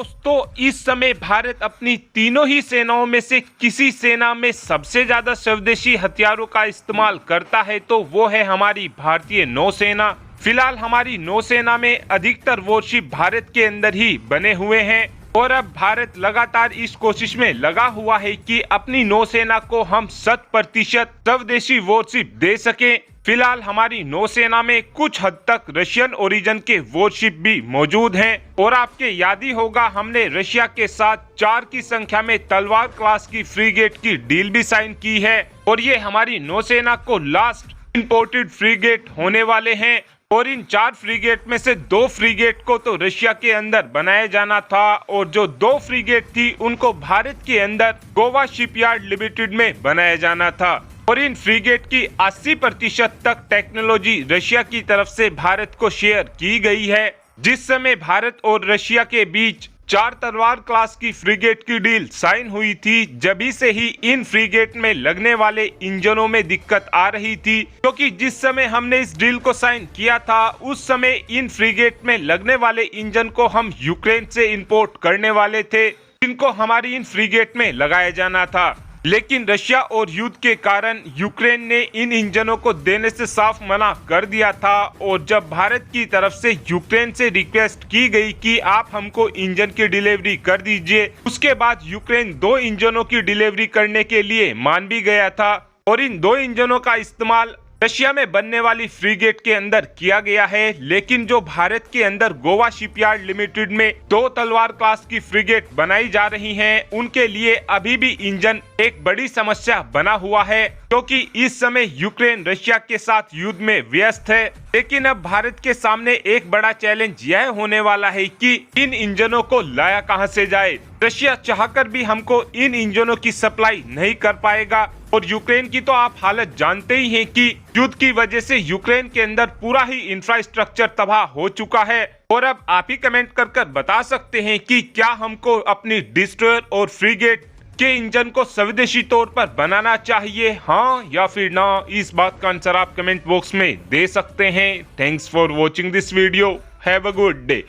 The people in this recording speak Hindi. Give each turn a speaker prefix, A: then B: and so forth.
A: दोस्तों, इस समय भारत अपनी तीनों ही सेनाओं में से किसी सेना में सबसे ज्यादा स्वदेशी हथियारों का इस्तेमाल करता है तो वो है हमारी भारतीय नौसेना। फिलहाल हमारी नौसेना में अधिकतर वॉरशिप भारत के अंदर ही बने हुए हैं और अब भारत लगातार इस कोशिश में लगा हुआ है कि अपनी नौसेना को हम 100% स्वदेशी वॉरशिप दे सके। फिलहाल हमारी नौसेना में कुछ हद तक रशियन ओरिजिन के वॉरशिप भी मौजूद हैं और आपके याद ही होगा हमने रशिया के साथ 4 की संख्या में तलवार क्लास की फ्रीगेट की डील भी साइन की है और ये हमारी नौसेना को लास्ट इंपोर्टेड फ्रीगेट होने वाले हैं। और इन 4 फ्रीगेट में से 2 फ्रीगेट को तो रशिया के अंदर बनाया जाना था और जो 2 फ्रीगेट थी उनको भारत के अंदर गोवा शिपयार्ड लिमिटेड में बनाया जाना था। और इन फ्रीगेट की 80% तक टेक्नोलॉजी रशिया की तरफ से भारत को शेयर की गई है। जिस समय भारत और रशिया के बीच 4 तलवार क्लास की फ्रीगेट की डील साइन हुई थी, जभी से ही इन फ्रीगेट में लगने वाले इंजनों में दिक्कत आ रही थी, क्योंकि जिस समय हमने इस डील को साइन किया था उस समय इन फ्रीगेट में लगने वाले इंजन को हम यूक्रेन से इंपोर्ट करने वाले थे, जिनको हमारी इन फ्रीगेट में लगाया जाना था। लेकिन रशिया और युद्ध के कारण यूक्रेन ने इन इंजनों को देने से साफ मना कर दिया था और जब भारत की तरफ से यूक्रेन से रिक्वेस्ट की गई कि आप हमको इंजन की डिलीवरी कर दीजिए, उसके बाद यूक्रेन 2 इंजनों की डिलीवरी करने के लिए मान भी गया था और इन 2 इंजनों का इस्तेमाल रशिया में बनने वाली फ्रीगेट के अंदर किया गया है। लेकिन जो भारत के अंदर गोवा शिपयार्ड लिमिटेड में 2 तलवार क्लास की फ्रीगेट बनाई जा रही हैं, उनके लिए अभी भी इंजन एक बड़ी समस्या बना हुआ है, क्योंकि इस समय यूक्रेन रशिया के साथ युद्ध में व्यस्त है। लेकिन अब भारत के सामने एक बड़ा चैलेंज यह होने वाला है कि इन इंजनों को लाया कहां से जाए। रशिया चाहकर भी हमको इन इंजनों की सप्लाई नहीं कर पाएगा और यूक्रेन की तो आप हालत जानते ही हैं कि युद्ध की वजह से यूक्रेन के अंदर पूरा ही इंफ्रास्ट्रक्चर तबाह हो चुका है। और अब आप ही कमेंट कर बता सकते हैं कि क्या हमको अपनी डिस्ट्रॉयर और फ्रीगेट के इंजन को स्वदेशी तौर पर बनाना चाहिए, हाँ या फिर ना। इस बात का आंसर आप कमेंट बॉक्स में दे सकते हैं। Thanks for watching this video. Have a good day.